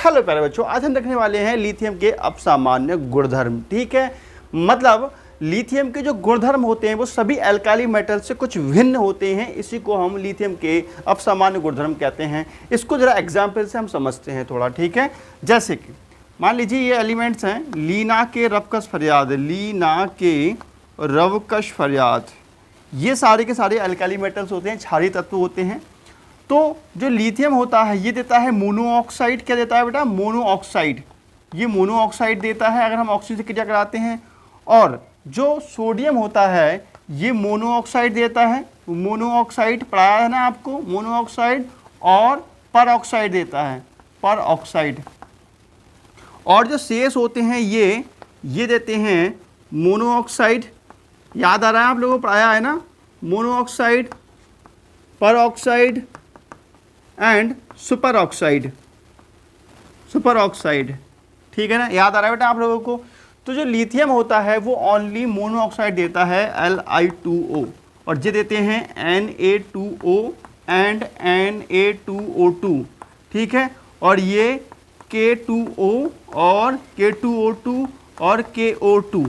Hello प्यारे बच्चों, आज हम देखने वाले हैं लिथियम के असामान्य गुणधर्म। ठीक है, मतलब लिथियम के जो गुणधर्म होते हैं वो सभी एल्काली मेटल से कुछ भिन्न होते हैं। इसी को हम लिथियम के असामान्य गुणधर्म कहते हैं। इसको जरा एग्जाम्पल से हम समझते हैं थोड़ा। ठीक है, जैसे कि मान लीजिए ये एलिमेंट्स हैं, लीना के रवकश फरियाद, लीना के रवकश फरियाद, ये सारे के सारे एल्काली मेटल्स होते हैं, क्षारीय तत्व होते हैं। तो जो लिथियम होता है ये देता है मोनो ऑक्साइड। क्या देता है बेटा? Mono oxide. ये मोनो ऑक्साइड देता है अगर हम ऑक्सीजन से क्रिया कराते हैं। और जो सोडियम होता है ये मोनो ऑक्साइड देता है। मोनो ऑक्साइड पढ़ाया है ना आपको, मोनो ऑक्साइड। और पर ऑक्साइड देता है, पर ऑक्साइड। और जो शेष होते हैं ये देते हैं मोनो ऑक्साइड। याद आ रहा है आप लोगों को पढ़ाया है ना, मोनो ऑक्साइड, पर oxide and super oxide. Super oxide, ठीक है ना, याद आ रहा है बेटा आप लोगों को। तो जो लिथियम होता है वो ओनली मोनो ऑक्साइड देता है, Li2O, और ये देते हैं Na2O एंड Na2O2। ठीक है, और ये K2O और K2O2 और KO2।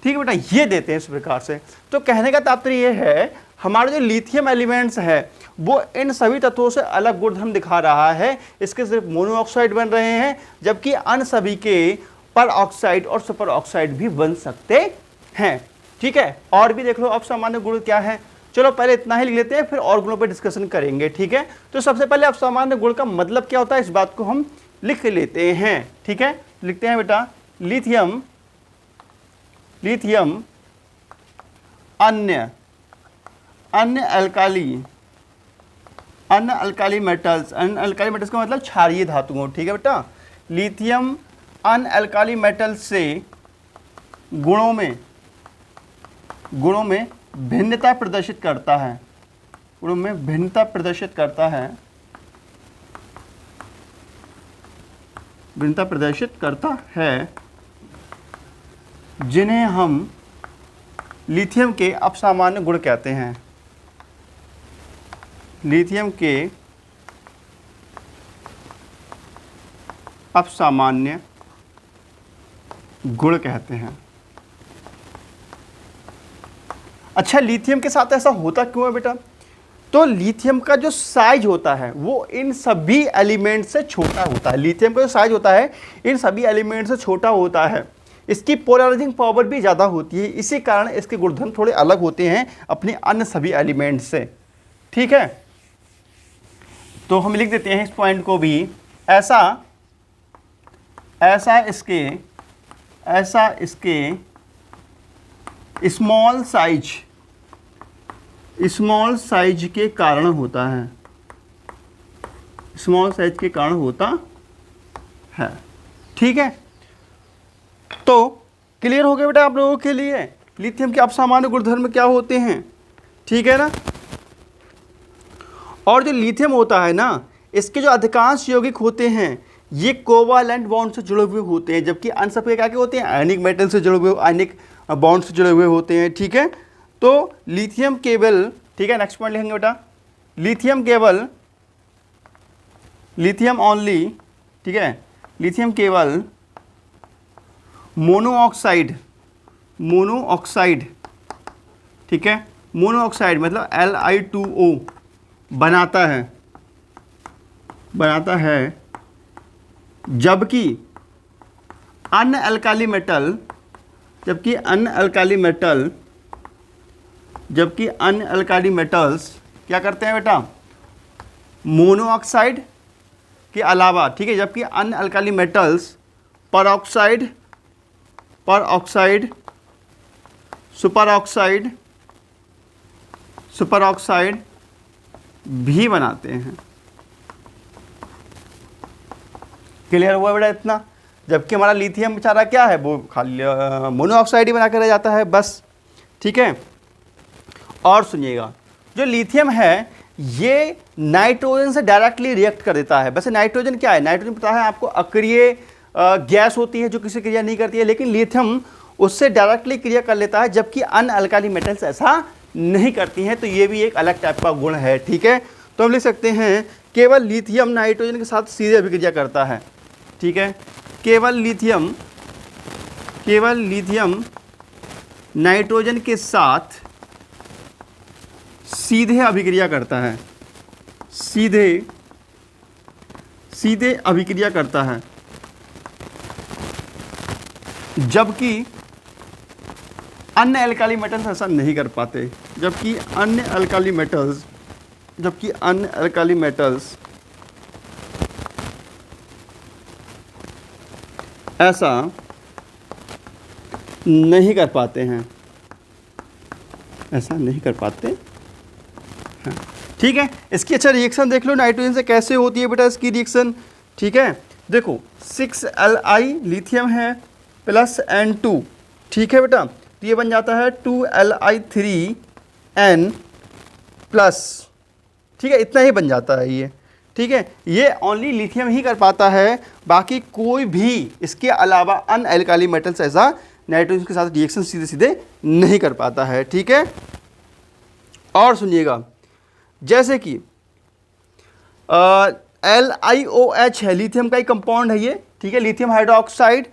ठीक है बेटा, ये देते हैं इस प्रकार से। तो कहने का तात्पर्य ये है हमारे जो लिथियम एलिमेंट्स है वो इन सभी तत्वों से अलग गुणधर्म दिखा रहा है। इसके सिर्फ मोनो ऑक्साइड बन रहे हैं, जबकि अन्य सभी के पर ऑक्साइड और सुपर ऑक्साइड भी बन सकते हैं। ठीक है, और भी देख लो असामान्य गुण क्या है। चलो पहले इतना ही लिख लेते हैं, फिर और गुणों पर डिस्कशन करेंगे। ठीक है, तो सबसे पहले असामान्य गुण का मतलब क्या होता है इस बात को हम लिख लेते हैं। ठीक है, लिखते हैं बेटा, लिथियम अन्य अल्काली मेटल्स का मतलब क्षारीय धातुओं। ठीक है बेटा, लिथियम अन्य अल्काली मेटल्स से गुणों में भिन्नता प्रदर्शित करता है। गुणों में भिन्नता प्रदर्शित करता है, जिन्हें हम लिथियम के असामान्य गुण कहते हैं। लिथियम के असामान्य गुण कहते हैं। अच्छा, लिथियम के साथ ऐसा होता क्यों है बेटा? तो लिथियम का जो साइज होता है वो इन सभी एलिमेंट से छोटा होता है। लिथियम का जो साइज होता है इन सभी एलिमेंट से छोटा होता है। इसकी पोलराइजिंग पावर भी ज़्यादा होती है, इसी कारण इसके गुणधर्म थोड़े अलग होते हैं अपने अन्य सभी एलिमेंट से। ठीक है, तो हम लिख देते हैं इस पॉइंट को भी, ऐसा इसके स्मॉल साइज के कारण होता है। स्मॉल साइज के कारण होता है। ठीक है, तो क्लियर हो गया बेटा आप लोगों के लिए लिथियम के असामान्य गुणधर्म क्या होते हैं। ठीक है ना, और जो लिथियम होता है ना इसके जो अधिकांश यौगिक होते हैं ये कोवालेंट बॉन्ड से जुड़े हुए होते हैं, जबकि अन्य सबके क्या क्या होते हैं, आयनिक मेटल से जुड़े हुए, आयनिक बॉन्ड से जुड़े हुए होते हैं। ठीक है, तो लिथियम केवल, ठीक है, नेक्स्ट पॉइंट लिखेंगे बेटा, लिथियम ओनली, ठीक है, लिथियम केवल मोनो ऑक्साइड, ठीक है, मोनो ऑक्साइड मतलब Li2O बनाता है, जबकि अन्य अल्काली मेटल्स क्या करते हैं बेटा, मोनो ऑक्साइड के अलावा, ठीक है, जबकि अन्य अल्काली मेटल्स पर ऑक्साइड, सुपर ऑक्साइड भी बनाते हैं। क्लियर हुआ बेटा इतना? जबकि हमारा लिथियम बेचारा क्या है, वो खाली मोनो ऑक्साइड ही बना कर रह जाता है बस। ठीक है, और सुनिएगा, जो लिथियम है ये नाइट्रोजन से डायरेक्टली रिएक्ट कर देता है। वैसे नाइट्रोजन क्या है, नाइट्रोजन पता है आपको, अक्रिय गैस होती है जो किसी क्रिया नहीं करती है, लेकिन लिथियम उससे डायरेक्टली क्रिया कर लेता है, जबकि अन्य अल्काली मेटल्स ऐसा नहीं करती हैं। तो ये भी एक अलग टाइप का गुण है। ठीक है, तो हम लिख सकते हैं केवल लिथियम नाइट्रोजन के साथ सीधे अभिक्रिया करता है। ठीक है, केवल लिथियम नाइट्रोजन के साथ सीधे अभिक्रिया करता है, सीधे अभिक्रिया करता है, जबकि अन्य अल्काली मेटल्स ऐसा नहीं कर पाते, जबकि अन्य अल्काली मेटल्स ऐसा नहीं कर पाते हैं, ऐसा नहीं कर पाते हैं। ठीक है, इसकी अच्छा रिएक्शन देख लो, नाइट्रोजन से कैसे होती है बेटा इसकी रिएक्शन। ठीक है, देखो 6Li लिथियम है प्लस N2, ठीक है बेटा, तो ये बन जाता है 2Li3N प्लस, ठीक है, इतना ही बन जाता है ये। ठीक है, ये ओनली लिथियम ही कर पाता है, बाकी कोई भी इसके अलावा अन्य अल्काली मेटल्स ऐसा नाइट्रोजन के साथ रिएक्शन सीधे सीधे नहीं कर पाता है। ठीक है, और सुनिएगा, जैसे कि LiOH है, लिथियम का ही कंपाउंड है ये, ठीक है, लिथियम हाइड्रोक्साइड,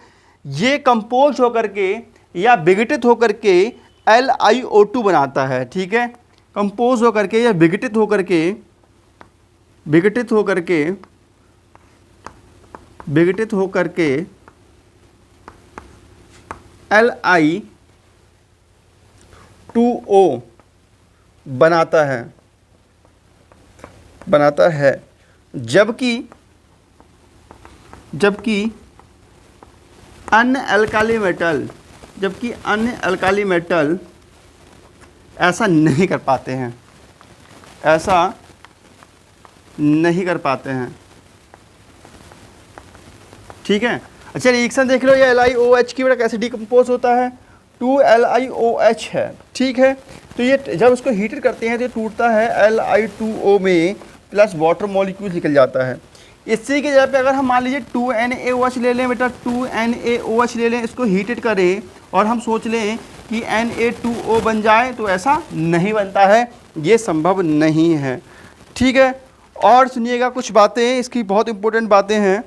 ये कंपोज होकर के या विघटित होकर के LiO2 बनाता है। ठीक है, कंपोज होकर के या विघटित होकर के Li2O बनाता है, जबकि अन्य अल्काली मेटल ऐसा नहीं कर पाते हैं, ठीक है। अच्छा, रिएक्शन देख लो, ये LiOH की बेटा कैसे डिकम्पोज होता है, 2LiOH है, ठीक है, तो ये जब इसको हीटेड करते हैं तो ये टूटता है Li2O में प्लस वाटर मॉलिक्यूल निकल जाता है। इसी के जगह पे अगर हम मान लीजिए 2NaOH ले लें बेटा, 2NaOH ले लें, इसको हीटेड करें और हम सोच लें कि Na2O बन जाए, तो ऐसा नहीं बनता है, ये संभव नहीं है। ठीक है, और सुनिएगा कुछ बातें, इसकी बहुत इंपॉर्टेंट बातें हैं।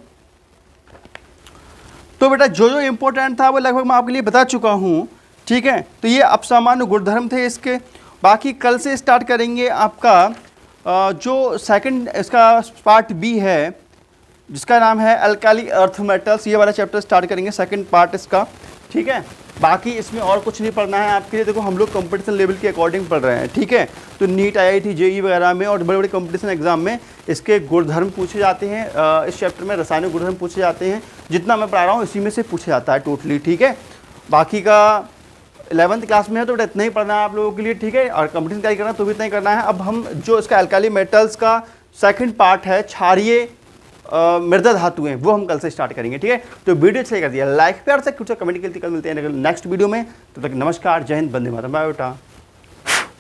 तो बेटा जो इम्पोर्टेंट था वो लगभग मैं आपके लिए बता चुका हूँ। ठीक है, तो ये अपसामान्य गुणधर्म थे इसके। बाकी कल से स्टार्ट करेंगे आपका जो सेकंड इसका पार्ट बी है, जिसका नाम है अल्काली अर्थ मेटल्स, ये वाला चैप्टर स्टार्ट करेंगे, सेकंड पार्ट इसका। ठीक है, बाकी इसमें और कुछ नहीं पढ़ना है आपके लिए। देखो हम लोग कंपटीशन लेवल के अकॉर्डिंग पढ़ रहे हैं। ठीक है, तो नीट, IIT, JEE वगैरह में और बड़े बड़े कंपटीशन एग्जाम में इसके गुणधर्म पूछे जाते हैं। इस चैप्टर में रासायनिक गुणधर्म पूछे जाते हैं, जितना मैं पढ़ा रहा हूँ इसी में से पूछा जाता है टोटली। ठीक है, बाकी का 11th क्लास में है तो बेटा इतना ही पढ़ना है आप लोगों के लिए। ठीक है, और कंपटीशन तैयारी करना तो भी इतना ही करना है। अब हम जो इसका अल्काली मेटल्स का सेकंड पार्ट है, क्षारीय मृदा धातुएं, वो हम कल से स्टार्ट करेंगे। ठीक है, तो वीडियो अच्छा कर दिया लाइक, प्यार से कुछ कमेंट के लिए कल मिलते हैं नेक्स्ट वीडियो में। तब तक नमस्कार, जय हिंद, वंदे मातरम, बाय बेटा।